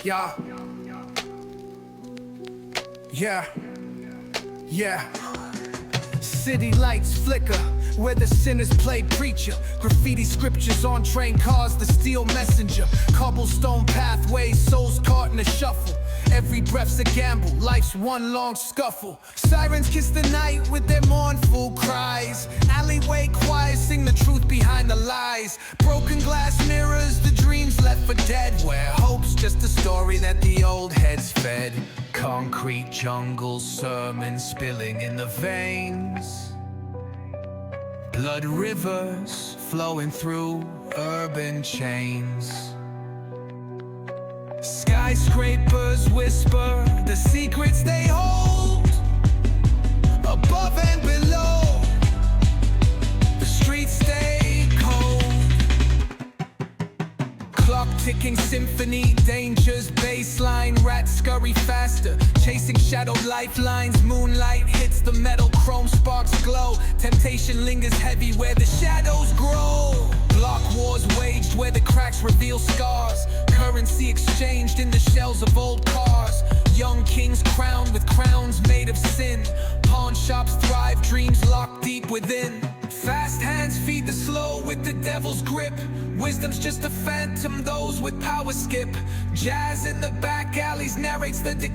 Yeah. Yeah. Yeah. City lights flicker where the sinners play preacher. Graffiti scriptures on train cars, the steel messenger. Cobblestone pathways, souls caught in a shuffle. Every breath's a gamble, life's one long scuffle. Sirens kiss the night with their mournful cries. Alleyway choirs sing the truth behind the lies. Broken glass mirrors, the dreams left for dead. Where hope's just a story that the old heads fed. Concrete jungle sermons spilling in the veins. Blood rivers flowing through urban chains. Skyscrapers whisper the secrets they hold. Above and below, the streets stay cold. Clock ticking symphony, dangers, baseline. Rats scurry faster, chasing shadowed lifelines. Moonlight hits the metal, chrome sparks glow. Temptation lingers heavy where the shadows grow. Block wars waged where the cracks reveal scars. Currency exchanged in the shells of old cars. Young kings crowned with crowns made of sin. Pawn shops thrive, dreams locked deep within. Fast hands feed the slow with the devil's grip. Wisdom's just a phantom, those with power skip. Jazz in the back alleys narrates the decay.